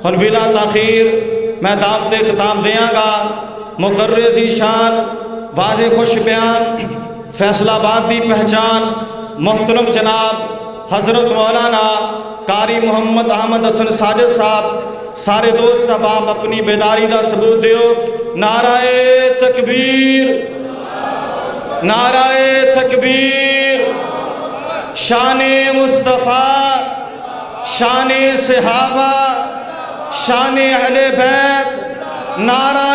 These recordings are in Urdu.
ہن بلا تاخیر میں دعوت خطاب دیاں گا مقرر ذی شان واضح خوش بیان فیصلہ آباد دی پہچان محترم جناب حضرت مولانا قاری محمد احمد حسن ساجد صاحب سارے دوست احباب اپنی بیداری دا ثبوت دیو نعرہ تکبیر نعرہ تکبیر شان مصطفیٰ شان صحابہ شان اہل بیت نعرہ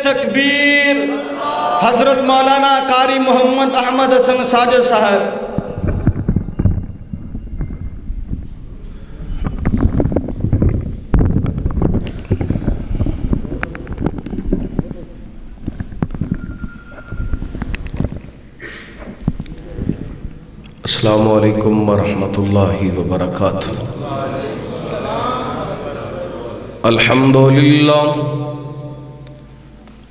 تکبیر حضرت مولانا قاری محمد احمد حسن ساجد صاحب السلام علیکم ورحمۃ اللہ وبرکاتہ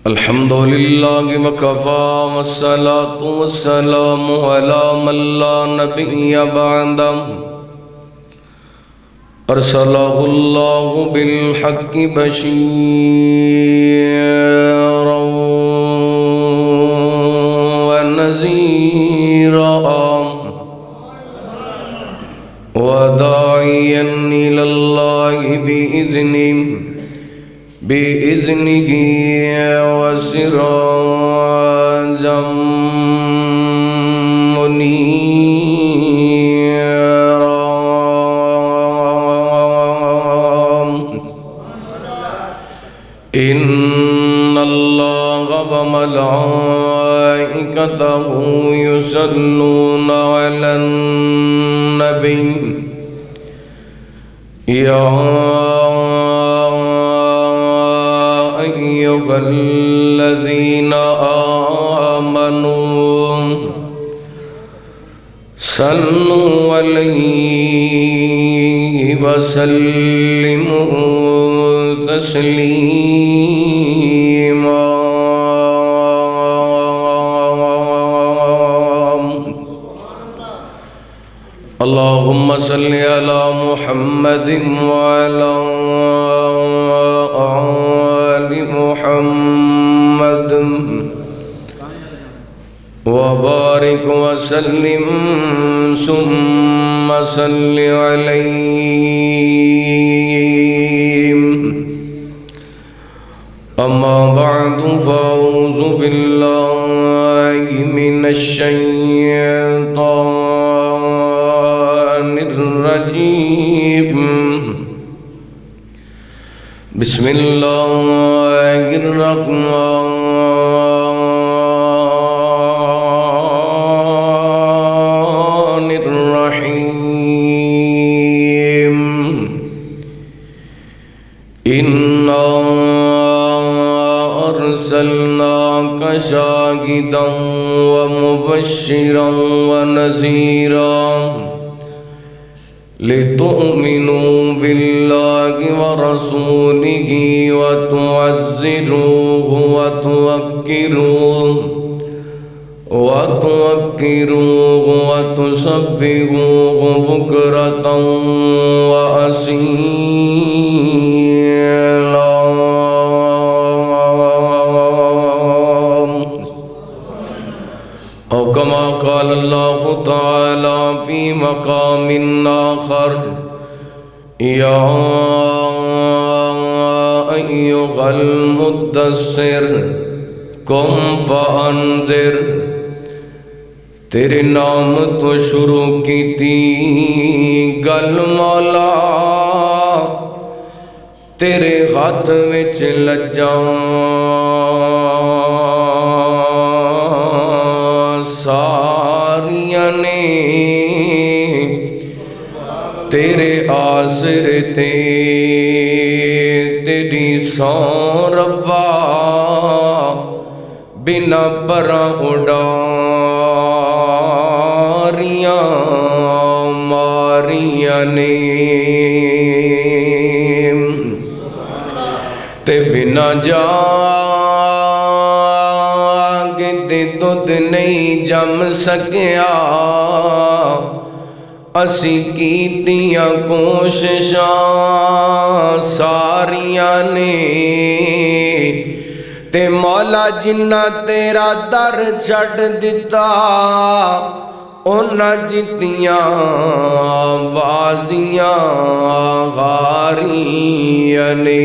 الحمد للہ وکفا والصلاة والسلام علی من لا نبی بعدہ ارسلہ اللہ بالحق بشیرا ونذیرا وداعيا إلى الله بإذنه وسراجا منيرا إن الله وملائكته يصلون على النبي يا أيها الذين آمنوا صلوا عليه وسلموا تسليما اللهم صل على محمد وعلى آل محمد وبارك وسلم ثم صل عليه أما بعد فأعوذ بالله من الشيطان الرجيم بسم الله الرحمن الرحيم إنا أرسلناك شاهدا ومبشرا ونذيرا لتؤمنوا بالله ورسوله وتعزروه وتوكروه وتسبحوه بكرة وأصيلا أو كما قال الله تعالى في مقام آخر يا أيها المدثر قم فأنذر تیرے نام تو شروع کی تھی گل مولا تیرے ہاتھ وچ لجاں ساریاں نے تیرے آسرے تے تیری سوں ربا بنا پراں اڑاریاں ماریاں نے تے بنا جاگ دے دودھ نہیں جم سکیا اسی کیتیاں کوششاں ਸਾਰੀਆਂ ਨੇ ਤੇ ਮੌਲਾ ਜਿੰਨਾ ਤੇਰਾ ਦਰ ਛੱਡ ਦਿੱਤਾ ਉਹਨਾਂ ਜਿੱਤੀਆਂ ਬਾਜ਼ੀਆਂ ਹਾਰੀਆਂ ਨੇ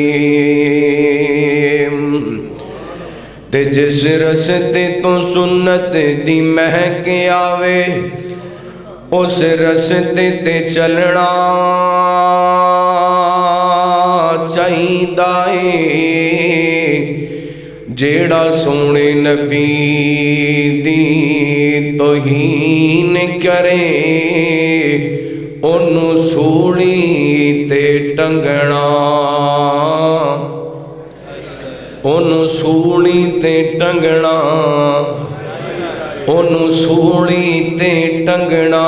ਤੇ ਜਿਸ ਰਸਤੇ ਤੋਂ ਸੁਨਤ ਦੀ ਮਹਿਕ ਆਵੇ ਉਸ ਰਸਤੇ ਤੇ ਚੱਲਣਾ ਚਾਹੀਦਾ ਏ ਜਿਹੜਾ ਸੋਹਣੇ ਨਬੀ ਦੀ ਤੋਹੀਨ ਕਰੇ ਉਹਨੂੰ ਸੂਲੀ ਤੇ ਟੰਗਣਾ ਉਹਨੂੰ ਸੂਲੀ ਤੇ ਟੰਗਣਾ ਉਹਨੂੰ ਸੂਲੀ ਤੇ ਟੰਗਣਾ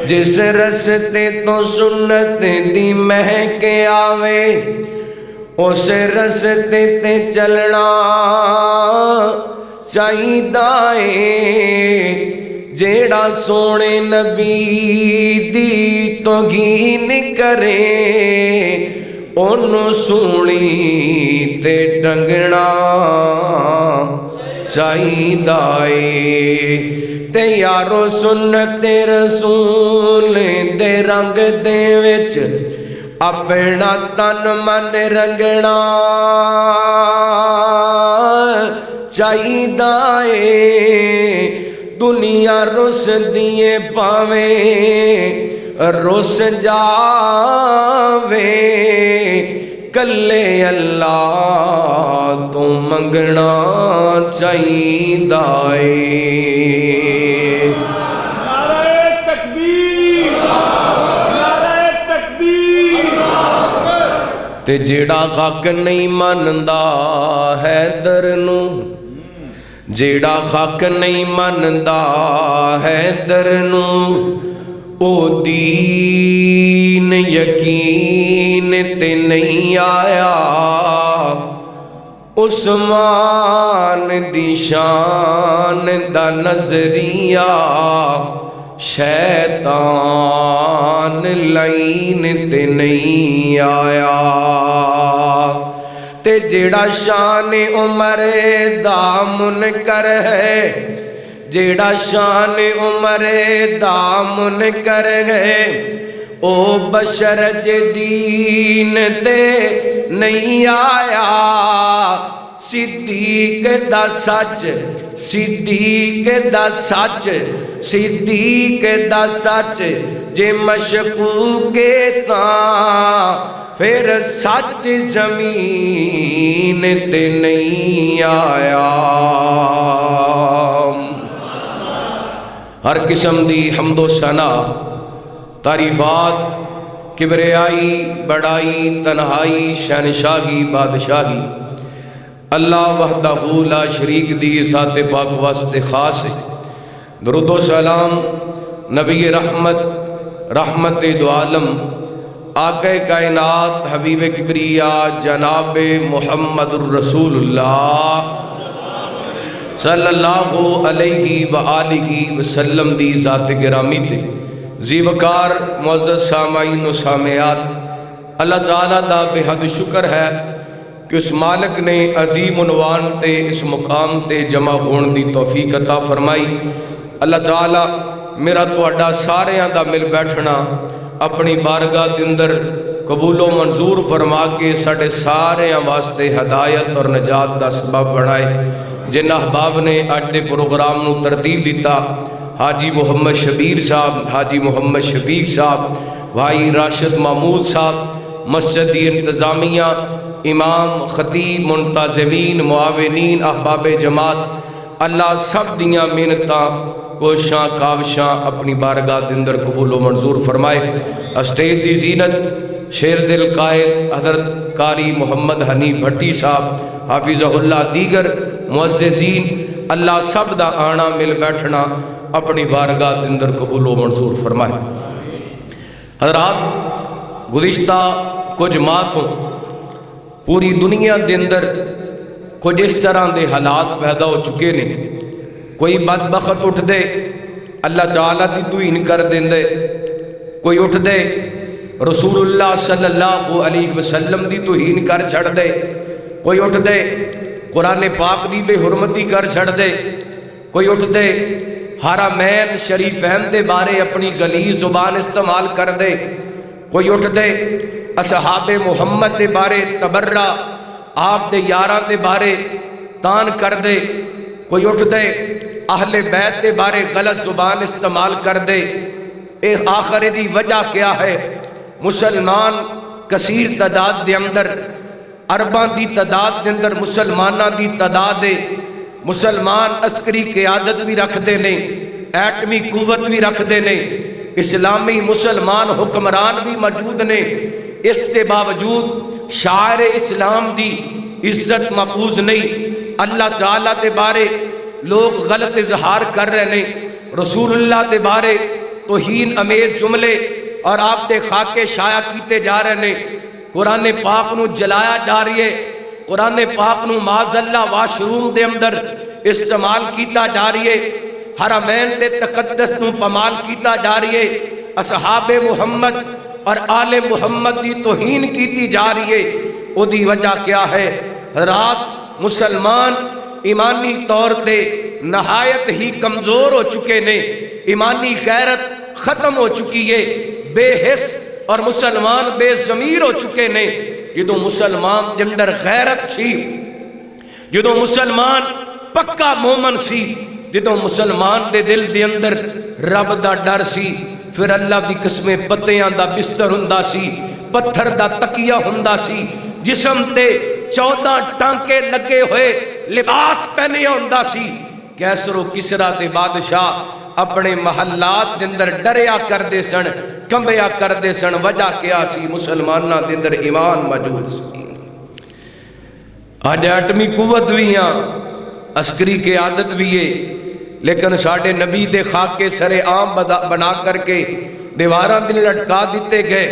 ਜਿਸ ਰਸਤੇ ਤੋਂ ਸੁਨਤ ਦੀ ਮਹਿਕ ਆਵੇ ਉਸ ਰਸਤੇ ਤੇ ਚੱਲਣਾ ਚਾਹੀਦਾ ਏ ਜਿਹੜਾ ਸੋਹਣੇ ਨਬੀ ਦੀ ਤੋਹੀਨ ਕਰੇ ਉਹਨੂੰ ਸੂਲੀ ਤੇ ਟੰਗਣਾ ਚਾਹੀਦਾ ਏ ਤੇ ਯਾਰੋ ਸੁਨਤ ਰਸੂਲ ਦੇ ਰੰਗ ਦੇ ਵਿੱਚ ਆਪਣਾ ਤਨ ਮਨ ਰੰਗਣਾ ਚਾਹੀਦਾ ਏ ਦੁਨੀਆ ਰੁੱਸਦੀ ਏ ਭਾਵੇਂ ਰੁੱਸ ਜਾਵੇ ਕੱਲੇ ਅੱਲਾਹ ਤੋਂ ਮੰਗਣਾ ਚਾਹੀਦਾ ਏ ਨਾਰੇ ਤਕਬੀਰ ਨਾਰੇ ਤਕਬੀਰ ਤੇ ਜਿਹੜਾ ਹੱਕ ਨਹੀਂ ਮੰਨਦਾ ਹੈਦਰ ਨੂੰ ਜਿਹੜਾ ਹੱਕ ਨਹੀਂ ਮੰਨਦਾ ਹੈਦਰ ਨੂੰ ਉਹ ਦੀਨ ਯਕੀਨ ਤੇ ਨਹੀਂ ਆਇਆ ਉਸਮਾਨ ਦੀ ਸ਼ਾਨ ਦਾ ਨਜ਼ਰੀਆ ਸ਼ੈਤਾਨ ਲਾਈਨ ਤੇ ਨਹੀਂ ਆਇਆ ਤੇ ਜਿਹੜਾ ਸ਼ਾਨ ਉਮਰ ਦਾ ਮੁਨਕਰ ਹੈ ਜਿਹੜਾ ਸ਼ਾਨ ਉਮਰ ਦਾ ਮੁਨਕਰ ਹੈ ਉਹ ਬਸ਼ਰ ਜਦੀਨ ਤੇ ਨਹੀਂ ਆਇਆ ਸਿੱਦੀਕ ਦਾ ਸੱਚ ਸਿੱਦੀਕ ਦਾ ਸੱਚ ਸਿੱਦੀਕ ਦਾ ਸੱਚ ਜੇ ਮਸ਼ਕੂਕੇ ਤਾਂ ਫਿਰ ਸੱਚ ਜ਼ਮੀਨ ਤੇ ਨਹੀਂ ਆਇਆ ہر قسم دی حمد و ثنا تعریفات کبریائی بڑائی تنہائی شہنشاہی بادشاہی اللہ وحدہ لا شریک دی ذات پاک واسطے خاص ہے درود و سلام نبی رحمت رحمت دو عالم آقا کائنات حبیب کبریا جناب محمد الرسول اللہ صلی اللہ علیہ وآلہ وسلم دی ذات گرامی تے زیوکار معزز سامعین و سامعات اللہ تعالیٰ دا بے حد شکر ہے کہ اس مالک نے عظیم عنوان تے اس مقام تے جمع ہون دی توفیق عطا فرمائی اللہ تعالیٰ میرا تواڈا ساریاں دا مل بیٹھنا اپنی بارگاہ دے اندر قبول و منظور فرما کے ساڈے ساریاں واسطے ہدایت اور نجات دا سبب بنائے جن احباب نے اڈے پروگرام نو ترتیب دیتا حاجی محمد شبیر صاحب حاجی محمد شفیق صاحب بھائی راشد محمود صاحب مسجد انتظامیہ امام خطیب منتظمین معاونین احباب جماعت اللہ سب دیاں محنتاں کوشاں کاوشاں اپنی بارگاہ دے اندر قبول و منظور فرمائے اسٹیج دی زینت شیر دل قائد حضرت قاری محمد حنیف بھٹی صاحب حافظہ اللہ دیگر معززین اللہ سب دا آنا مل بیٹھنا اپنی بارگاہ دے اندر قبول و منظور فرمائے حضرات گزشتہ کچھ ماہ کو پوری دنیا دے اندر کچھ اس طرح دے حالات پیدا ہو چکے نے کوئی بدبخت اٹھ دے اللہ تعالیٰ دی توہین کر دیں دے کوئی اٹھ دے رسول اللہ صلی اللہ علیہ وسلم دی توہین کر چھڑ دے، کوئی اٹھ دے قرآن پاک دی بے حرمتی کر چھڑ دے، کوئی اٹھ دے حرمین شریفین دے بارے اپنی غلیظ زبان استعمال کر دے، کوئی اٹھ دے اصحاب محمد دے بارے تبرہ آپ دے یاراں دے بارے تان کر دے، کوئی اٹھ دے اہل بیت دے بارے غلط زبان استعمال کر دے۔ ایک آخر دی وجہ کیا ہے؟ مسلمان کثیر تعداد دے اندر، ارباں دی تعداد دے اندر مسلماناں دی تعداد ہے، مسلمان عسکری قیادت بھی رکھ دے نے، ایٹمی قوت بھی رکھ دے نے، اسلامی مسلمان حکمران بھی موجود نے، اس کے باوجود شاعر اسلام دی عزت محفوظ نہیں۔ اللہ تعالیٰ دے بارے لوگ غلط اظہار کر رہے نے، رسول اللہ دے بارے توہین امیز جملے اور آپ دے خاکے شائع کیتے جا رہے نے، قرآن پاک نو جلایا جا رہی ہے، قرآن پاک نو معاذ اللہ واش روم دے اندر استعمال کیتا جا رہی ہے، حرمین دے تقدس نو پامال کیتا جا رہی ہے، اصحاب محمد اور آل محمد دی توہین کیتی جا رہی ہے۔ او دی وجہ کیا ہے؟ رات مسلمان ایمانی طور تے نہایت ہی کمزور ہو چکے نے، ایمانی غیرت ختم ہو چکی ہے، بے حس اور مسلمان بے ضمیر ہو چکے نے۔ جدوں مسلمان دے اندر غیرت سی، جدوں مسلمان پکا مومن سی، جدوں مسلمان دے دل دے اندر رب دا ڈر سی، پھر اللہ دی قسمیں پتیاں دا بستر ہوندا سی، پتھر دا تکیہ ہوندا سی، جسم تے 14 ٹانکے لگے ہوئے لباس پہنے ہوندا سی۔ کیسر و کسرا دے بادشاہ اپنے محلات دے اندر ڈریا کر دے سن، کمبیا کر دے سن، وجہ کیا سی؟ مسلمانہ دے اندر ایمان موجود سی۔ آج ایٹمی قوت بھی ہیں، عسکری قیادت بھی ہے، لیکن ساڑھے نبی دے خاکے سر عام بنا کر کے دیواراں دن لٹکا دیتے گئے۔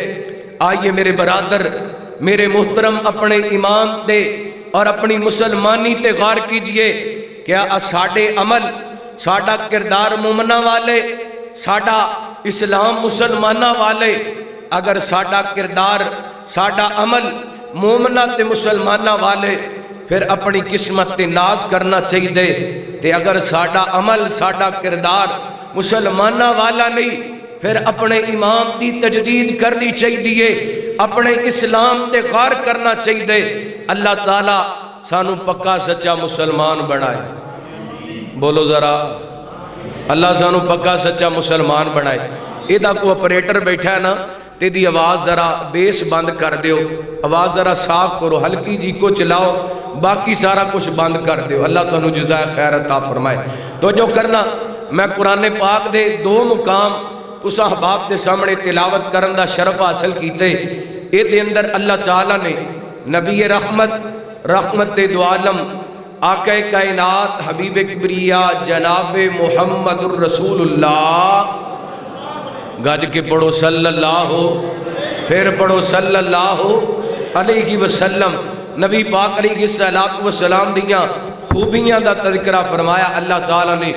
آئیے میرے برادر، میرے محترم، اپنے ایمان تے اور اپنی مسلمانی تے غور کیجئے، کیا ساڑھے عمل، ساڑھا کردار مومنہ والے، ساڑھا اسلام مسلمانہ والے، اگر ساڑھا کردار، ساڑھا عمل مومنہ تے مسلمانہ والے، پھر اپنی قسمت تے ناز کرنا چاہیے دے، تے اگر ساڑھا عمل، ساڑھا کردار مسلمانہ والا نہیں، پھر اپنے ایمان دی تجدید کرنی چاہیے، اپنے اسلام تے غور کرنا چاہیے۔ اللہ تعالیٰ سانو پکا سچا مسلمان بنائے، بولو ذرا، اللہ سانو پکا سچا مسلمان بنائے۔ ایدہ کو اپریٹر بیٹھا ہے نا، تے دی آواز ذرا بیس بند کر دیو، آواز ذرا صاف کرو، ہلکی جی کو چلاؤ، باقی سارا کچھ بند کر دیو۔ اللہ تانوں جزائے خیر عطا فرمائے۔ تو جو کرنا، میں قرآن پاک دے 2 مقام اس احباب دے سامنے تلاوت کرن دا شرف حاصل کیتے۔ اے دے اندر اللہ تعالیٰ نے نبی رحمت دو عالم، آقا کائنات، حبیب کبریا جناب محمد الرسول اللہ، گج کے پڑھو صلی اللہ، پھر پڑھو صلی اللہ علیہ وسلم۔ نبی پاک علیہ السلام دیاں خوبیاں دا تذکرہ فرمایا اللہ تعالیٰ نے۔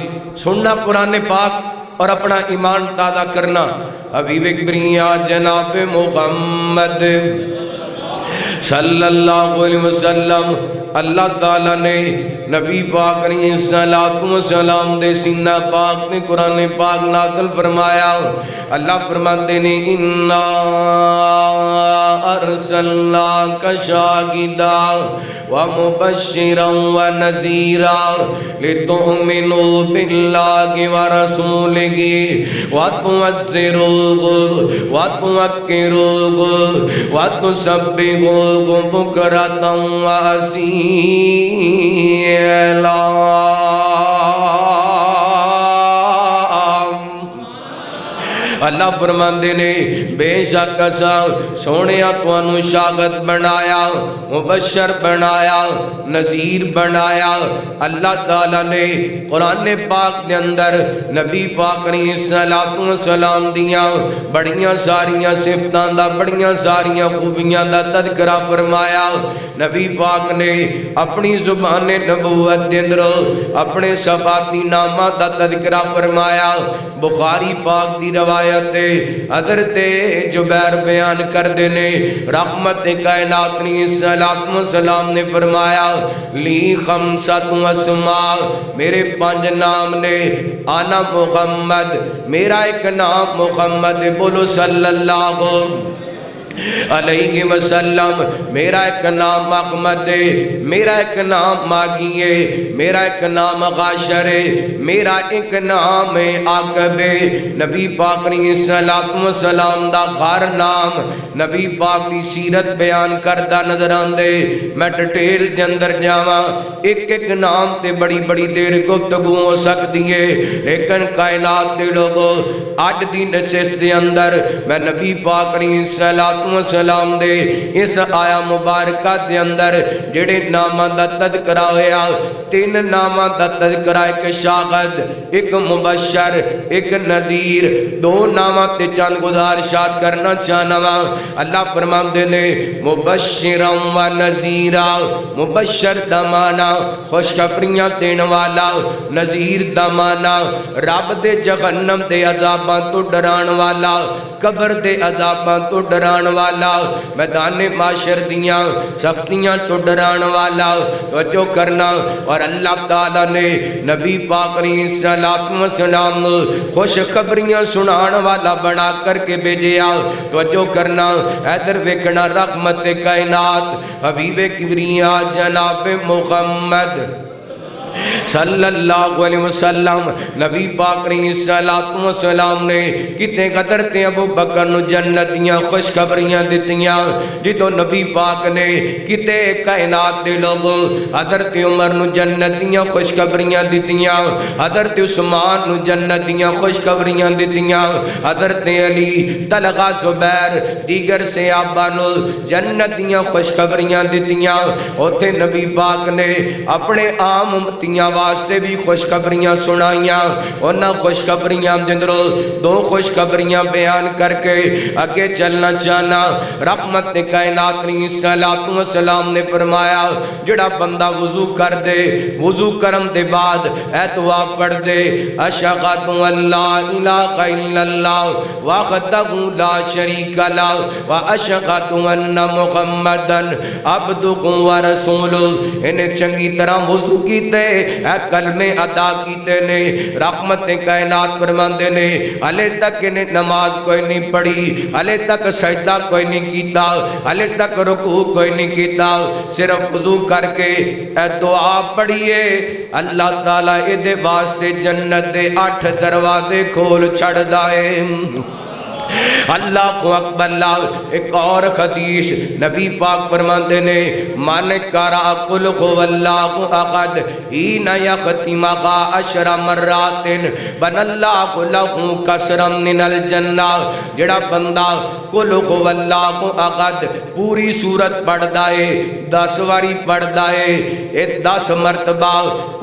سننا قرآن پاک اور اپنا ایمان تازہ کرنا۔ حبیب کبریا جناب محمد صلی اللہ علیہ وسلم، اللہ تعالیٰ نے نبی پاک علیہ السلام دے سینہ پاک نے قرآن پاک نازل فرمایا۔ اللہ فرماتے نے اِنَّا أَرْسَلْنَاكَ شَاهِدًا وَمُبَشِّرًا وَنَذِيرًا لِتُؤْمِنُوا بِاللَّهِ وَرَسُولِهِ وَتُعَزِّرُوهُ وَتُوَقِّرُوهُ وَتُسَبِّحُوهُ بُكْرَةً وَأَصِيلًا۔ اللہ فرماندے نے بے شک اساں سونیا تانوں شاہد بنایا، مبشر بنایا، نذیر بنایا۔ اللہ تعالیٰ نے قرآن پاک دے اندر نبی پاک علیہ السلام دیاں بڑیاں ساریاں صفتاں دا، بڑیاں ساریاں خوبیاں دا تذکرہ فرمایا۔ نبی پاک نے اپنی زبان نبوت دے اندر اپنے صفاتی نامہ دا تذکرہ فرمایا۔ بخاری پاک دی روایت حضرت جبیر بیان کر دینے رحمت کائنات نے صلوات و سلام نے فرمایا لی خمسۃ اسماء میرے 5 نام نے انا محمد میرا ایک نام محمد بولو صلی اللہ علیہ وسلم میرا ایک نام احمد ہے میرا ایک نام ماگی ہے میرا ایک نام غاشر ہے میرا ایک نام ہے عاقب ہے نبی پاک نے صلوات و سلام دا ہر نام نبی پاک دی سیرت بیان کردا نظر آندے میں ڈیٹیل دے اندر جاواں ایک ایک نام تے بڑی بڑی دیر گفتگو ہو سکتی ہے لیکن کائنات دے لوگوں اج دی نشست دے اندر میں نبی پاک نے صلوات و سلام دے اس آیا مبارکہ دے اندر جڑے ناماں دا تذکرہ ہویا 3 ناماں دا تذکرہ ایک شاہد ایک مبشر ایک نذیر 2 ناماں تے چند گزارشات کرنا چاہنا وا اللہ فرماندے نے مبشرا و نذیرا مبشر دا معنی خوشخبریاں دین والا نذیر دا معنی رب دے جہنم دے عذاباں تو ڈران والا قبر دے عذاباں تو ڈران والا میدان معاشر دیاں سختیاں تو ڈران والا توجہ کرنا اور اللہ تعالیٰ نے نبی پاک علیہ السلام والسلام خوش خبریاں سنان والا بنا کر کے بھیجیا توجہ کرنا ادھر ویکھنا رحمت کائنات حبیب کبریا جناب محمد صلی اللہ علیہ وسلم نبی پاک علیہ السلام نے کتنے قدر تے ابو بکر نو جنت دیاں خوشخبریاں دتیاں جدوں نبی پاک نے کتے کائنات دے لوگوں حضرت عمر نو جنت دیاں خوشخبریاں دتیاں حضرت عثمان نو جنت دیاں خوشخبریاں دتیاں حضرت علی طلحہ زبیر دیگر صحابہ نو جنت دیاں خوشخبریاں دتیاں اوتھے نبی پاک نے اپنے عام امتیاں واسطے بھی خوشخبریاں سنائیاں انہاں خوشخبریاں دندرو 2 خوشخبریاں بیان کر کے آگے چلنا چاہنا رحمت کائنات نے صلوات و سلام نے فرمایا جڑا بندہ وضو کر دے وضو کرم دے بعد اے دعا پڑھ دے اشہد ان لا الہ الا اللہ وحدہ لا شریک لہ واشہد ان محمدا عبدہ ورسولہ انہیں چنگی طرح وضو کیتے اے کلمے ادا کیتے نے رحمت کائنات فرماندے نے ہلے تک انہیں نماز کوئی نہیں پڑھی ہلے تک سجدہ کوئی نہیں کیتا ہلے تک رکوع کوئی نہیں کیتا صرف وضو کر کے اے دعا پڑھیے اللہ تعالیٰ اے دے واسطے جنت دے 8 دروازے کھول چھڑ دائے اللہ کو اکبر اللہ ایک اور حدیث نبی پاک فرماندے نے من قرأ قل هو اللہ احد حین یختمھا 10 مرات بن اللہ لہ قصرا من الجنہ جڑا بندہ قل هو اللہ احد پوری سورت پڑھدا ہے 10 واری پڑھدا ہے اے 10 مرتبہ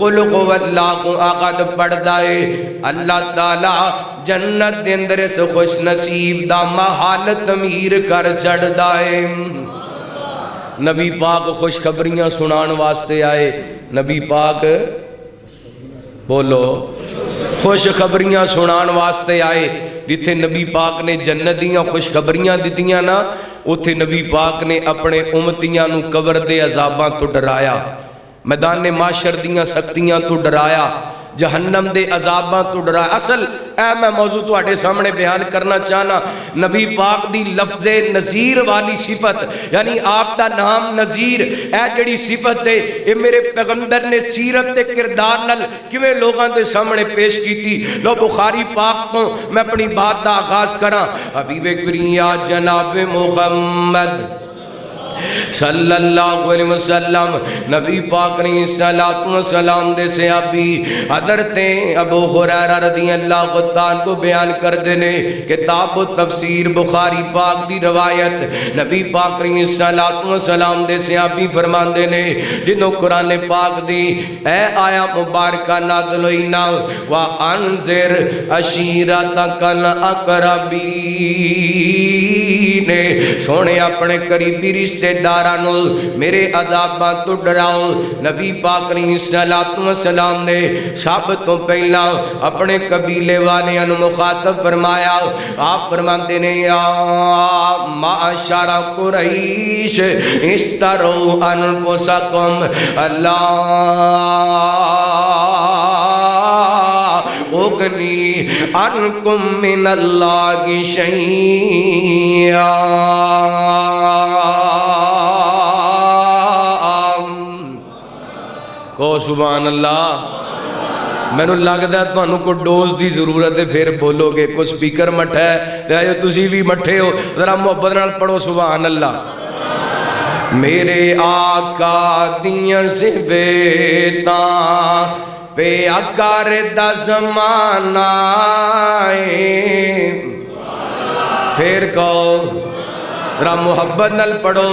قل هو اللہ احد پڑھدا ہے اللہ تعالی جنت دے اندر اس خوش نصیب دا محل تعمیر کر چڑھدا ہے نبی پاک خوشخبریاں سنان واسطے آئے نبی پاک بولو خوشخبریاں سنان واسطے آئے جتھے نبی پاک نے جنت دیاں خوشخبریاں دتیاں نا اتھے نبی پاک نے اپنے امتیاں نو قبر دے عذاباں تو ڈرایا میدان معاشر دیاں سختیاں تو ڈرایا جہنم دے عذاباں تو ڈرایا اصل اے میں موضوع تو آٹے سامنے بیان کرنا چاہنا نبی پاک دی لفظ نذیر والی صفت یعنی آپ دا نام نذیر اے جڑی صفت ہے اے میرے پیغمبر نے سیرت کردار نل کیویں لوگاں دے سامنے پیش کی تھی لو بخاری پاک تو میں اپنی بات دا آغاز کراں حبیب کبریا جناب محمد صلی اللہ علیہ وسلم نبی پاک نے صلوات و سلام دے صحابی حضرت ابو ہریرہ رضی اللہ عنہ کو بیان کر دینے کتاب و تفسیر بخاری پاک دی روایت نبی پاک نے صلوات و سلام دے صحابی فرمان دینے جنہوں قرآن پاک دی اے آیا مبارکہ نازل ہوئی نا وَأَنذِرْ عَشِيرَتَكَ الْأَقْرَبِينَ سونے اپنے قریبی رشتہ دار گناہگاراں نوں میرے عذاباں تو ڈراؤ۔ نبی پاک علیہ الصلوۃ والسلام نے سب تو پہلا اپنے قبیلے والیاں نوں مخاطب فرمایا۔ آپ فرماندے نے یا معشر قریش استروا انفسکم اللہ اغنی عنکم من اللہ شیئا۔ کہو سبحان اللہ۔ میں نے لگتا ہے تمہیں کوئی ڈوز دی ضرورت ہے، پھر بولو گے۔ کوئی سپیکر مٹھا ہے تو تسی بھی مٹھے ہو، ذرا محبت نال پڑھو سبحان اللہ۔ میرے آقا دیاں صفتاں پہ اکر دا زمانہ ہے، پھر کہو ذرا محبت نال پڑھو۔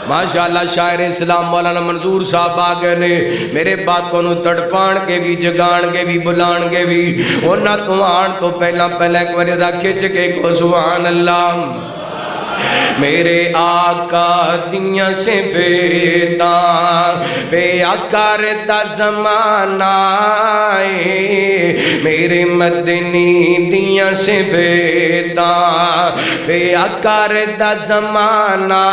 ماشاءاللہ شاعر اسلام مولانا منظور صاحب آگے نے میرے باتوں نو تڑپان کے بھی جگان کے بھی بلان کے بھی انہاں تو آن تو پہلا ایک بار رکھے چکے کو سبحان اللہ۔ میرے آقا دیاں صفتاں پہ اکر دا زمانہ ہے، میرے مدنی دیاں صفتاں پہ اکر دا زمانہ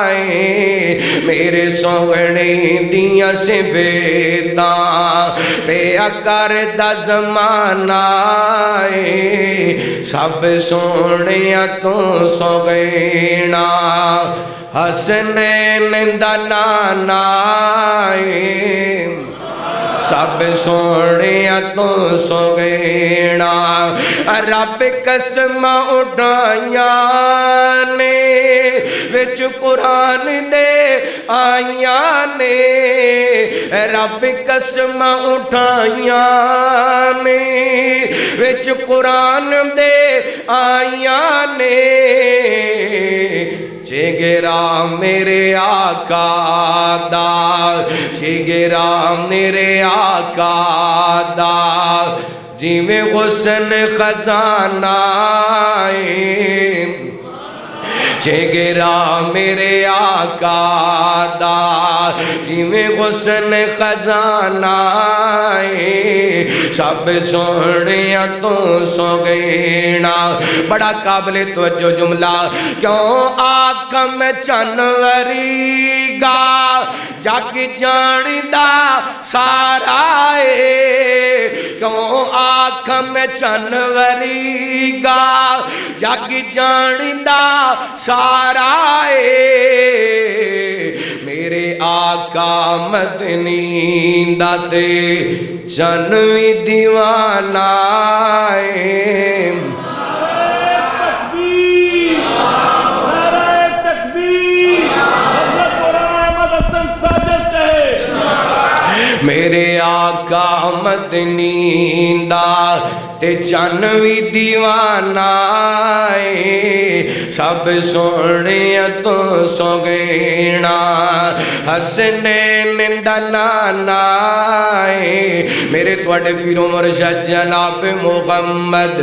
ہے، میرے سونے دیاں صفتاں پہ اکر دا زمانہ ہے، سب سونے تو سوینا حسنین دا نانا ہے، سب سونے تو سوینا رب قسم اٹھائیاں نے وچ قرآن دے آئیاں نے، رب قسم اٹھائیاں نے وچ قرآن دے آئیاں نے، چگرا میرے آقا دا، چگرا میرے آقا دا، جی میں حسن خزانہ ہے، چگرا میرے آقا دا، جی میں حسن خزانہ ہے، سب سونے تو سوگینا۔ بڑا قابل توجہ جملہ، کیوں آقا میں چنوری گا جگ جاندہ سارا ہے، کیوں آقا میں چنوری گا جگ جاندہ سارا ہے، میرے آقا مدنی دا تے جنوی دیوانہ ہے۔ میرے آقا مدنی دا تے جنوی دیوانہ ہے، سب سونے تو سوگینا حسنین دا نانا ہے، میرے توڑے پیرو مرشد جناب محمد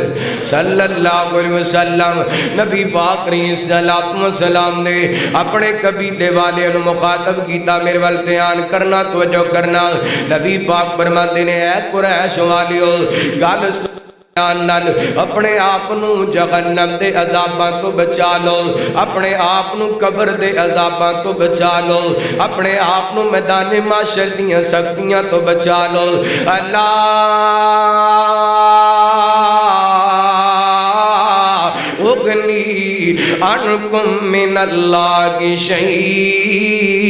صلی اللہ علیہ وسلم نبی پاک علیہ السلام نے اپنے قبیلے والے انہوں مخاطب کیتا، میرے والتیان کرنا توجہ کرنا۔ نبی پاک فرماتے نے اے قریش والیو گل اپنے آپنو جہنم دے عذاباں تو بچا لو، اپنے آپنو قبر دے عذاباں تو بچا لو، اپنے آپنو میدان معاشر دیاں سختیاں تو بچا لو۔ اللہ اغنی عنکم من اللہ شیئا،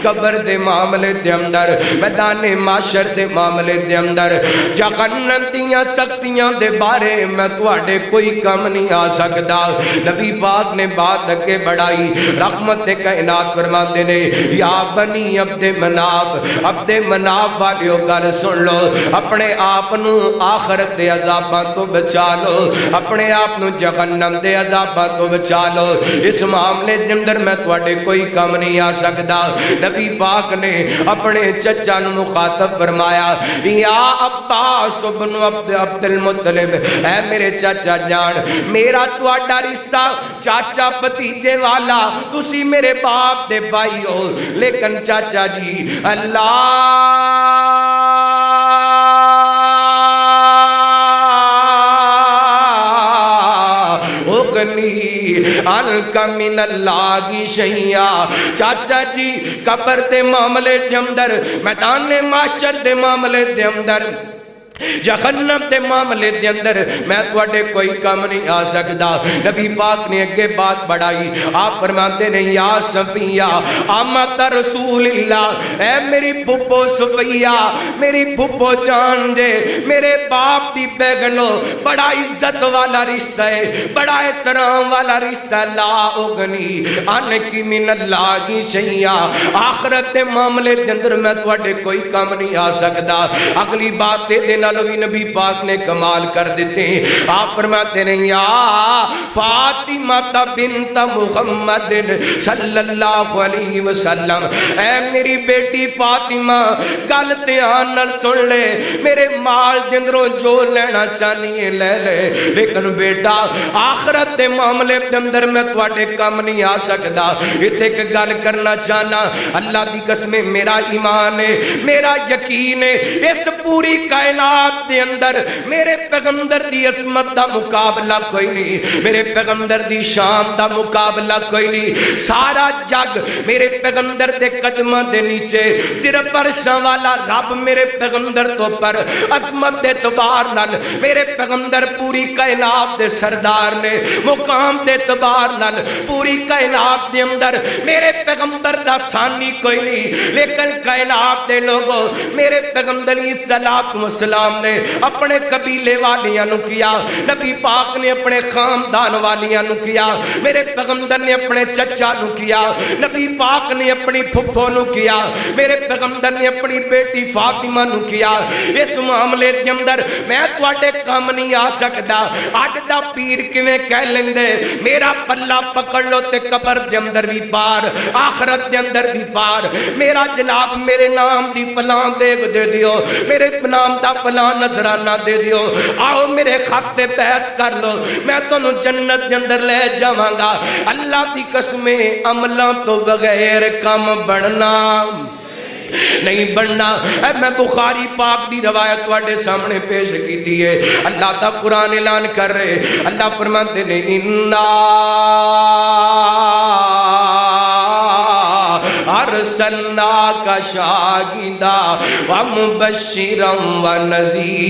قبر دے معاملے دے اندر، میدان معاشر دے معاملے دے اندر، جہنم دیاں سختیاں دے بارے میں تواڈے کوئی کم نہیں آ سکدا۔ نبی پاک نے بات اگے بڑھائی، رحمت کائنات فرماتے نے یا بنی عبد مناف والیو گل سن لو، اپنے آپ نو آخرت دے عذاباں تو بچا لو، اپنے آپ نو جہنم دے عذاباں تو بچا لو، اس معاملے دے اندر میں تواڈے کوئی کم نہیں آ سکدا۔ نبی پاک نے اپنے چچا نو مخاطب فرمایا یا عباس بن عبد المطلب، اے میرے چاچا جان، میرا تواڈا رشتہ چاچا بھتیجے والا، تسی میرے باپ دے بھائی ہو، لیکن چاچا جی اللہ انکا من اللہ کی شہیا، چاچا جی قبر دے معاملے دے اندر، میدان معاشر دے معاملے دے اندر، جہنم دے معاملے دے اندر میں تواڈے کوئی کام نہیں آ سکدا۔ نبی پاک نے اگے بات بڑھائی، آپ فرماتے ہیں یا صفیہ آمد رسول اللہ، اے میری پھپھو صفیہ، میری پھپھو جان دے، میرے باپ دی بیگنو، بڑا عزت والا رشتہ ہے، بڑا احترام والا رشتہ، لا اغنی عنکی من اللہ کی شیئا، آخرت دے معاملے دے اندر میں تواڈے کوئی کام نہیں آ سکدا۔ اگلی بات دے دینا لوی نبی پاک نے کمال کر دیتے ہیں، آپ فرماتے ہیں یا فاطمہ بنت محمد صلی اللہ علیہ وسلم، اے میری بیٹی فاطمہ گل دھیان نال سن لے، میرے مال جندروں جو لینا چاہیے لے لے، لیکن بیٹا آخرت دے معاملے دے اندر میں تواڈے کام نہیں آ سکدا۔ ایتھے ایک گل کرنا چاہنا، اللہ دی قسم میرا ایمان ہے، میرا یقین ہے، اس پوری کائنات دے اندر میرے پیغمبر دی عظمت دا مقابلہ کوئی نہیں، میرے پیغمبر دی شان دا مقابلہ کوئی نہیں، سارا جگ میرے پیغمبر دے قدمہ دے نیچے، صرف عرشاں والا رب میرے پیغمبر تو پر عظمت دے اعتبار نال، میرے پیغمبر پوری کائنات دے سردار نے، مقام دے اعتبار نال پوری کائنات دے اندر میرے پیغمبر دا ثانی کوئی نہیں، لیکن کائنات دے لوگوں میرے پیغمبر علیہ السلام نے اپنے قبیلے والیاں نو کیا، نبی پاک نے اپنے خاندان والیاں نو کیا، میرے پیغمبر نے اپنے چچا نو کیا، نبی پاک نے اپنی پھپھو نو کیا، میرے پیغمبر نے اپنی بیٹی فاطمہ نو کیا۔ اس معاملے کے اندر میں تواڈے کام نہیں آ سکدا۔ اج دا پیر کیویں کہہ لیندے میرا پلہ پکڑ لو تے قبر دے اندر بھی پار، آخرت دے اندر بھی پار، میرا جناب میرے نام دی فلاں دیگ دے دیو، میرے نام دا فلاں نظرانہ دے دیو، آؤ میرے خط پہ بیعت کر لو، میں تانوں جنت دے اندر لے جاواں گا۔ اللہ دی قسم عملاں تو بغیر کم بڑھنا نہیں بننا۔ میں بخاری پاک دی روایت تواڈے سامنے پیش کیتی ہے، اللہ دا قرآن اعلان کر رہے، اللہ فرماتے ہیں انا ارسلناک شاہدا ومبشرا ونذیرا۔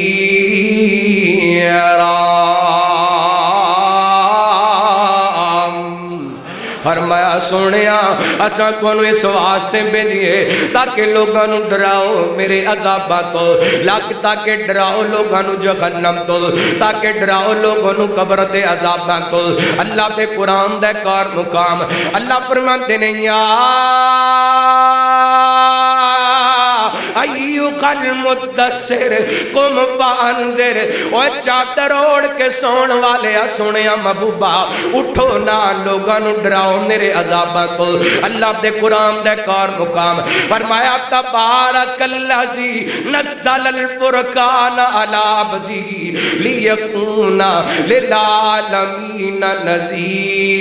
فرمایا سونیا اساں تانوں اس واسطے بھیجیے تاکہ لوگاں نوں ڈراؤ میرے عذاباں تو، تاکہ ڈراؤ لوگاں نوں جہنم تو، تاکہ ڈراؤ لوگاں نوں قبر دے عذاباں تو۔ اللہ دے قرآن دے کار مقام اللہ فرماتے ہیں یا ایھا المدثر قم فانذر، او چادر اوڑھ کے سون والے سنیا محبوبہ اٹھو نہ لوگاں نوں ڈراؤ میرے عذاباں تو۔ اللہ دے قرآن دے کار مقام فرمایا تبارک الذی نزل الفرقان علی عبدہ لیکون للعالمین نذیرا۔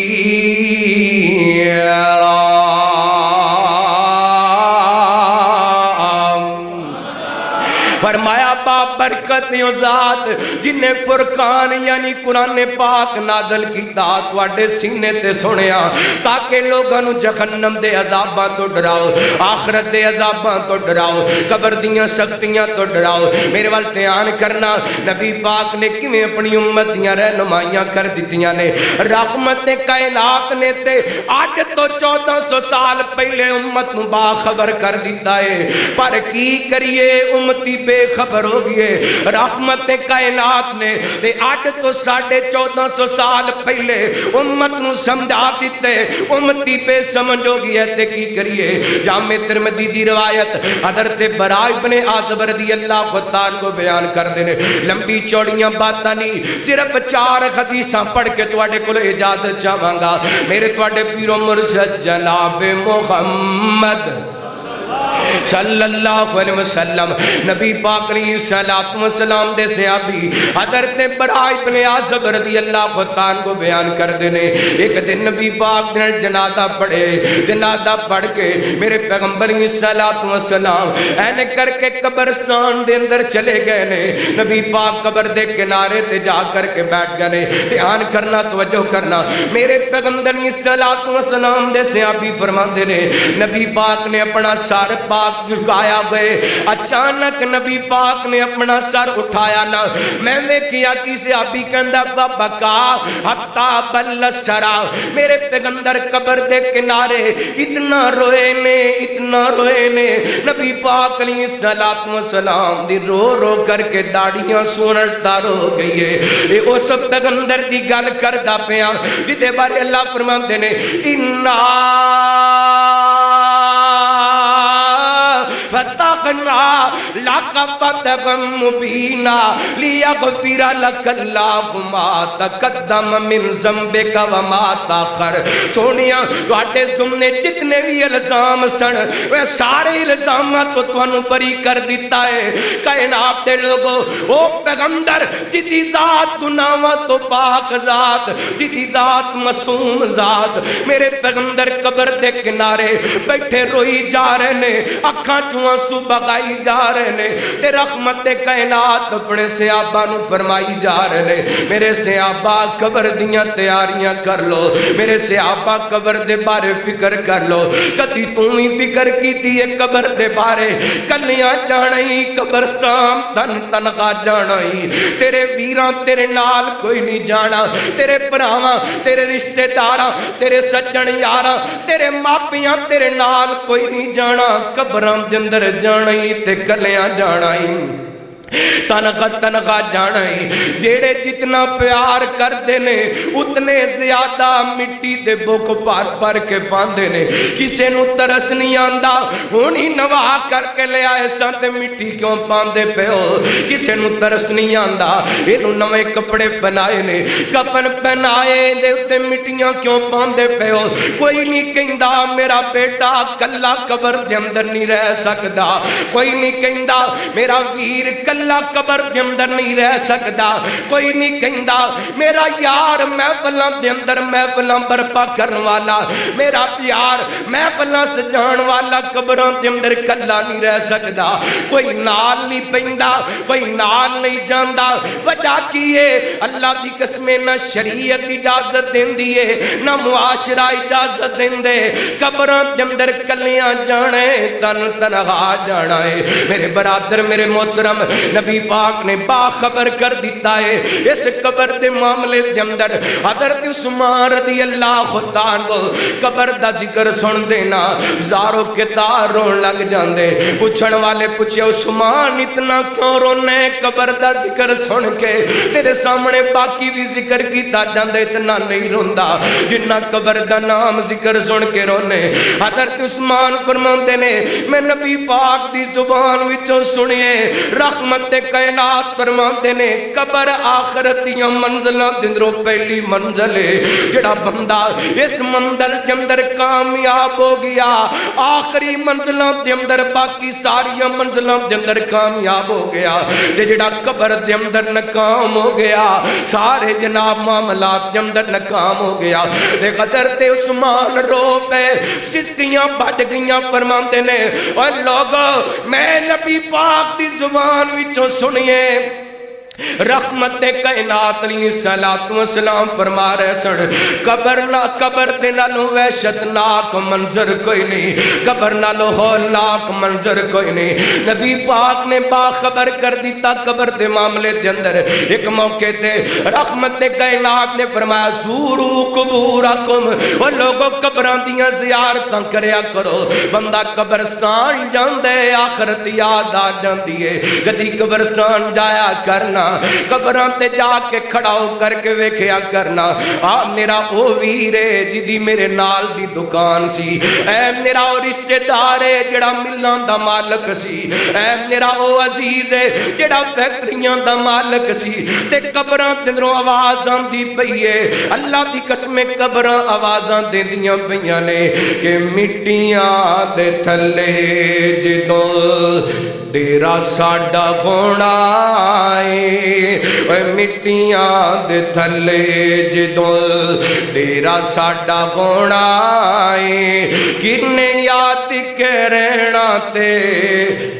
فرمایا برکت ذات جنہیں فرقان یعنی قرآن پاک نازل کیتا تواڈے سینے تے سنیا تاکہ لوگاں نوں جہنم دے عذاباں تو ڈراؤ، آخرت دے عذاباں تو ڈراؤ، قبر دیاں سختیاں تو ڈراؤ۔ میرے وال دھیان کرنا، نبی پاک نے کیویں اپنی امت دیاں رہنمائیاں کر دتیاں نے۔ رحمت کائنات نے تے 8 تو 1400 سال پہلے امت نوں باخبر کر دیتا ہے، پر کی کریے امتی بے خبر ہو گئے۔ رحمت کائنات نے 8 تو 1450 سال پہلے امت نو سمجھا دیتے، امتی پہ سمجھ ہو گئی ہے تے کی کریے۔ جامع ترمذی دی روایت حضرت براء ابن عازب رضی اللہ تعالیٰ کو بیان کر دینے، لمبی چوڑیاں باتاں نہیں، صرف 4 حدیثاں پڑھ کے تواڈے کول اجازت چاہواں گا۔ میرے تواڈے پیرو مرشد جناب محمد صلی اللہ علیہ وسلم نبی پاک علیہ السلام دے صحابی حضرت براء ابن عازب رضی اللہ عنہ کو بیان کر دینے ایک دن نبی پاک نے جنازہ پڑھے جنازہ پڑھ کے میرے پیغمبر علیہ السلام اینے کر کے قبرستان دے اندر چلے گئے نے نبی پاک قبر دے کنارے تے جا کر کے بیٹھ گئے دھیان کرنا توجہ کرنا میرے پیغمبر علیہ السلام دے صحابی فرماندے نے نبی پاک نے اپنا سر پاک جھکایا گئے اچانک نبی پاک نے اپنا سر اٹھایا نا میں نے کیا کسی صحابی کہندا بکا حتی بل سرا میرے پیغمبر قبر دے کنارے اتنا روئے نے نبی پاک علیہ السلام دی رو رو کر کے داڑیاں سونڑتا رو گئی ہے یہ اس پیغمبر دی گل کردا پیا جدے بارے اللہ فرماندے نے انا فتقنا لک فتحا مبینا لیغفر لک اللہ ما تقدم من ذنبک وما تاخر سونیا تواڈے سامنے جتنے بھی الزام سن وہ سارے الزامات تو تانوں بری کر دیتا ہے کائنات دے لوگو او پیغمبر جدی ذات گناہاں تو پاک ذات جدی ذات معصوم ذات میرے پیغمبر قبر دے کنارے بیٹھے روئی جا رہے نے اکھاں آنسو بغائی جا رہے نے تے رحمت کائنات اپنے صحابہ نو فرمائی جا رہے نے میرے صحابہ قبر دیاں تیاریاں کر لو میرے صحابہ قبر دے بارے فکر کر لو کدی توں ہی فکر کیتی ہے قبر دے بارے کلیاں جانا ہی قبرستان تن تنخواہ جانا ہی تیرے ویراں تیرے نال کوئی نہیں جانا تیرے بھراواں تیرے رشتہ داراں تیرے سجن یاراں تیرے ماپیاں تیرے نال کوئی نہیں جانا قبراں دے اندر جانا ہی تے کلیاں جانا ہی تنخواہ جانا ہی جیڑے جتنا پیار کر دینے اتنے زیادہ مٹی دے بک پر کے باندے نے کسے نو ترس نہیں آندہ ہونی نواہ کر کے لے آئے سانتے مٹی کیوں باندے پہ ہو کسے نو ترس نہیں آندہ انہوں نوے کپڑے پہنائے نے کپن پہنائے دے اتے مٹیاں کیوں باندے پہ ہو کوئی نہیں کہندہ میرا بیٹا کلا قبر دے اندر نہیں رہ سکدا کوئی نہیں کہندہ میرا ویر اللہ قبر دے اندر نہیں رہ سکدا کوئی نہیں کہندا میرا یار محفلاں دے اندر محفلاں برپا کرن والا میرا پیار محفلاں سجان والا قبراں دے اندر کلا نہیں رہ سکدا کوئی نال نہیں پیندا کوئی نال نہیں جاندا وجہ کی ہے اللہ دی قسم نہ شریعت اجازت دیندی ہے نہ معاشرہ اجازت دیندے قبراں دے اندر کلیاں جانے تن تنہا جانا ہے میرے برادر میرے محترم نبی پاک نے باخبر کر دیتا ہے اس قبر دے معاملے دے اندر حضرت عثمان رضی اللہ عنہ قبر دا ذکر سن دینا زاروں کے تار رون لگ جاندے پوچھن والے پوچھے عثمان اتنا کیوں رونے قبر دا ذکر سن کے تیرے سامنے باقی بھی ذکر کیتا جاندے اتنا نہیں روندا جنہ قبر دا نام ذکر سن کے رونے حضرت عثمان فرماندے نے میں نبی پاک دی زبان وچوں سنیے رحمت کائنات فرماندے نے قبر آخرت دیاں منزلاں دے اندروں پہلی منزل ہے جڑا بندہ اس منزل کے اندر کامیاب ہو گیا آخری منزلاں دے اندر باقی ساری منزلاں دے اندر کامیاب ہو گیا تے جڑا قبر دے اندر ناکام ہو گیا سارے جناب معاملات دے اندر ناکام ہو گیا تے حضرت عثمان رو پے سسکیاں بھٹ گئیاں فرماندے نے اے لوگو میں نبی پاک دی زبان وچوں سنیے رحمت کائنات علیہ السلام فرما رہے سن قبر دے نالوں وحشتناک منظر کوئی نہیں قبر نالوں ہولناک منظر کوئی نہیں نبی پاک نے باخبر کر دیتا قبر دے معاملے دے اندر ایک موقع تے رحمت کائنات نے فرمایا زورو قبورکم وہ لوگوں قبران دیاں زیارتاں کریا کرو بندہ قبرستان جاندے آخرت یاد آ جاندی ہے کدی قبرستان جایا کرنا قبراں تے جا کے کھڑا ہو کر کے ویکھیا کرنا آ میرا او ویرے جدی میرے نال دی دکان سی، اے میرا او رشتہ دار ہے جڑا ملاں دا مالک سی، اے میرا او عزیز ہے جڑا فیکٹریاں دا مالک سی، تے قبراں تے اندروں آواز آندی پئی ہے، اللہ دی قسم قبراں آوازاں دیندیاں پیاں نے کہ مٹیاں دے تھلے جدوں ڈیرا ساڈا ہونا ہے، اے مٹیاں دے تھلے جدوں ڈیرا ساڈا ہونا ہے، کنے یاد کے رہنا تے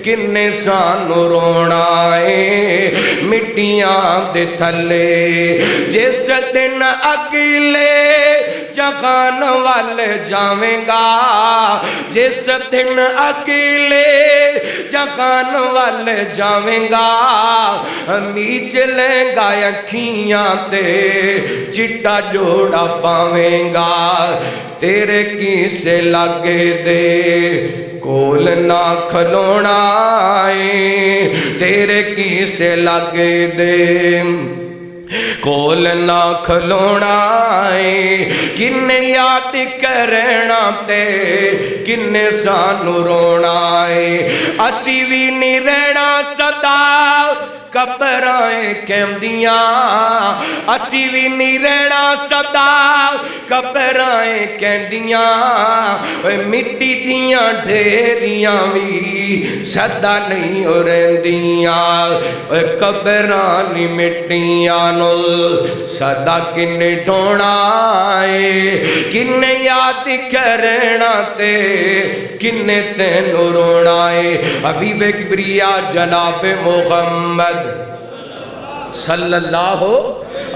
کنے سانو رونا ہے، مٹیاں دے تھلے جس دن اکیلے جہان وال جاویں گا، جس دن اکیلے جہان وال جاویں گا، میچ لیں گا اکھیاں تے چٹا جوڑا پاویں گا، تیرے کیسے لگے دے کول نہ کھلونا ہے، تیرے کیسے لگے دے کول نہ کھلونا ہے، کن یاد کرنا تے کن سانو رونا ہے، اسی بھی نہیں رہنا سدا قبرائیں کہندیاں، اسی بھی نہیں رہنا سدا قبرائیں کہندیاں، مٹی دیاں ڈھیریاں بھی سدا نہیں ہو رہندیاں، قبراں نی مٹیاں نو سدا کن ڈھونا ہے، کن یاد کرنا تے کن تینو رونا ہے، حبیب کبریا جناب محمد صلی اللہ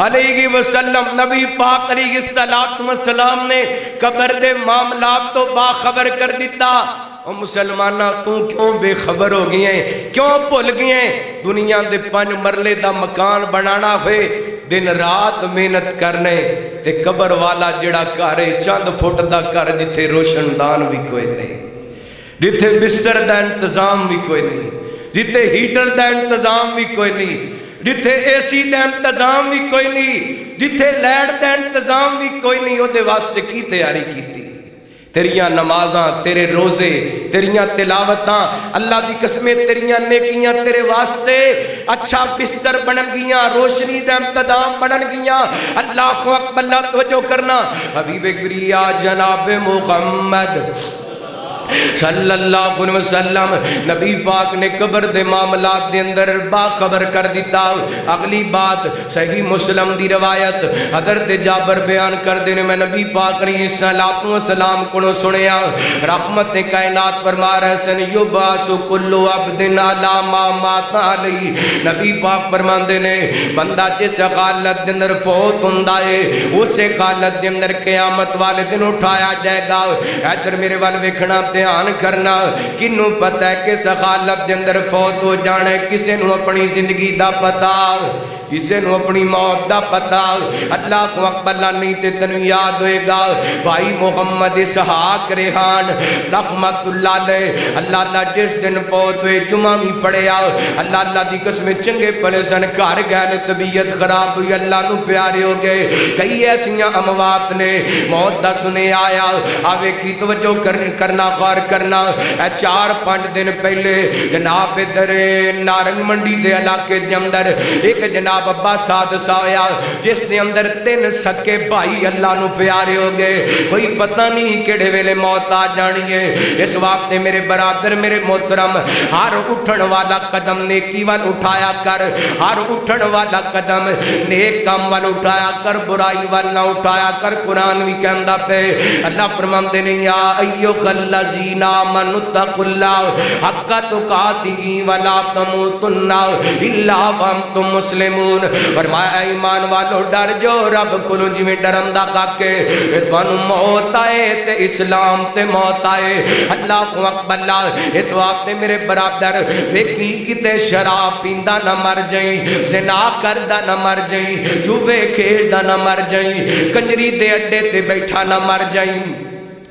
علیہ وسلم نبی پاک علیہ السلام نے قبر دے معاملات تو باخبر کر دیتا۔ او مسلمانہ تو کیوں بے خبر ہو گئی ہیں، کیوں بھول گئی ہیں؟ دنیا دے 5 مرلے دا مکان بنانا ہوئے دن رات محنت کرنے تے قبر والا جڑا کرے چند فٹ دا کر جتھے روشن دان بھی کوئی نہیں، جتھے بستر دا انتظام بھی کوئی نہیں، جتھے ہیٹر دا انتظام بھی کوئی نہیں، جتھے اے سی دا انتظام بھی کوئی نہیں، جتھے لائٹ دا انتظام بھی کوئی نہیں، وہ دے واسطے کی تیاری کی تھی؟ تیریاں نمازاں، تیرے روزے، تیریاں تلاوتاں، اللہ دی قسمیں تیریاں نیکیاں تیرے واسطے اچھا بستر بنن گیاں، روشنی دا انتظام بنن گیاں، اللہ کو اکبر، اللہ توجہ کرنا، حبیب کبریا جناب محمد صلی اللہ علیہ وسلم نبی پاک نے قبر دے معاملات دے اندر باخبر کر دیتا۔ اگلی بات صحیح مسلم دی روایت حضرت جابر بیان کر دینے میں نبی پاک علیہ السلام کو سنیا، رحمت کائنات فرما رہے سن یبعث کل عبد علی ما مات علیہ، نبی پاک فرمان دینے بندہ جس حالت دے اندر فوت ہوندا ہے اسے حالت دے اندر قیامت والے دن اٹھایا جائے گا۔ ادھر میرے وال ویکھنا دھیان کرنا، کنوں پتہ ہے کہ حالت دے اندر فوت ہو جانے، کسے نو اپنی زندگی دا پتہ، کسے نو اپنی موت دا پتہ، اللہ کو اکبر نہیں تے تنو یاد ہوئے گا بھائی محمد اسحاق ریحان رحمت اللہ علیہ، اللہ جس دن فوت ہوئے جمعہ بھی پڑھیا، اللہ دی قسم چنگے پلے سن گھر گئے، طبیعت خراب ہوئی، اللہ نو پیارے ہو گئے، کئی ایسیاں اموات نے موت دا سنے آیا، آوے کی توجہ کرنا غور کرنا، 4-5 دن پہلے جناب ادھر نارنگ منڈی دے علاقے دے اندر ایک جناب عباس حادثہ ہویا جس دے اندر 3 سکے بھائی اللہ نو پیارے ہو گئے، کوئی پتہ نہیں کیڑے ویلے موت آ جانی ہے۔ اس وقت میرے برادر میرے محترم، ہر اٹھن والا قدم نیکی وال اٹھایا کر، ہر اٹھن والا قدم نیک کام وال اٹھایا کر، برائی وال نہ اٹھایا کر۔ قرآن بھی کہندا پہ اللہ فرماندے نے یا ایھا الذین آمنوا اتقوا اللہ حق تقاتہ ولا تموتن الا وانتم مسلمون، فرمایا ایمان والو ڈر جو رب کولوں جویں ڈرندا کاکے تانوں موت آئے تے اسلام تے موت آئے، اللہ اکبر۔ اس وقت میرے برادر ویکھی کتے شراب پیندا نہ مر جائیں، زنا کردا نہ مر جائیں، جوے کھیلدا نہ مر جائیں، کنجری دے اڈے تے بیٹھا نہ مر جائیں،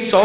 100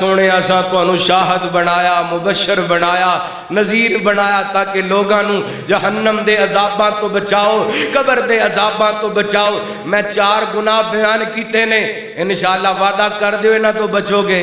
سونے اساں تانوں شاہد بنایا، مبشر بنایا، نذیر بنایا تاکہ لوگاں نوں جہنم دے عذاباں تو بچاؤ، قبر دے عذاباں تو بچاؤ۔ میں 4 گناہ بیان کیتے نے، انشاءاللہ وعدہ کر دیو انہاں تو بچو گے۔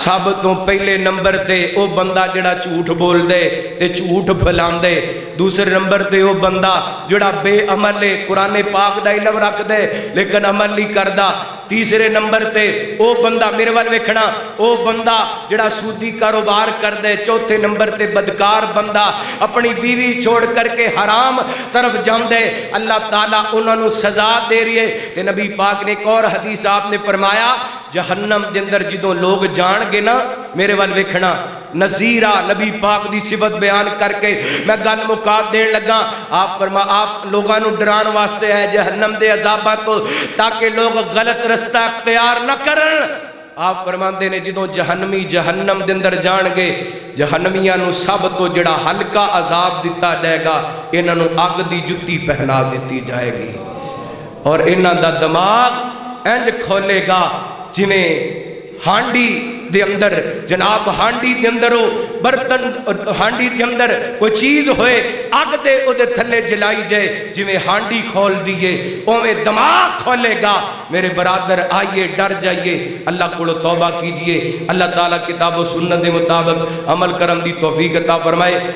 سب تو پہلے نمبر تے او بندہ جڑا جھوٹ بول دے تے جھوٹ پھیلاون دے، دوسرے نمبر تے او بندہ جڑا بے عمل ہے، قرآن پاک دا علم رکھ دے لیکن عمل نہیں کردا، تیسرے نمبر تے او بندہ میرے وال ویکھنا او بندہ جڑا سودی کاروبار کر دے، چوتھے نمبر تے بدکار بندہ اپنی بیوی چھوڑ کر کے حرام طرف جاندے، اللہ تعالیٰ انہوں نے سزا دے رہی ہے۔ تے نبی پاک نے ایک اور حدیث آپ نے فرمایا جہنم دے اندر جدوں لوگ جان گے نا، میرے وال ویکھنا نذیرہ نبی پاک دی صفت بیان کر کے میں گل مکا دین لگا، آپ لوگاں نو ڈران واسطے ہے جہنم دے عذاباں تو تاکہ لوگ غلط رستہ اختیار نہ کرن۔ آپ فرماندے نے جدوں جہنمی جہنم دے اندر جان گے، جہنمیاں نو سب تو جڑا ہلکا عذاب دیتا جائے گا، انہاں نو اگ دی جُتی پہنا دیتی جائے گی اور انہاں دا دماغ انج کھولے گا جویں ہانڈی دے اندر، جناب ہانڈی دے اندر برتن ہانڈی دے اندر کوئی چیز ہوئے اگ دے او دے تھلے جلائی جائے، جویں ہانڈی کھول دیئے اویں دماغ کھولے گا۔ میرے برادر آئیے ڈر جائیے، اللہ کو توبہ کیجئے، اللہ تعالیٰ کتاب و سنت دے مطابق عمل کرم دی توفیق عطا فرمائے۔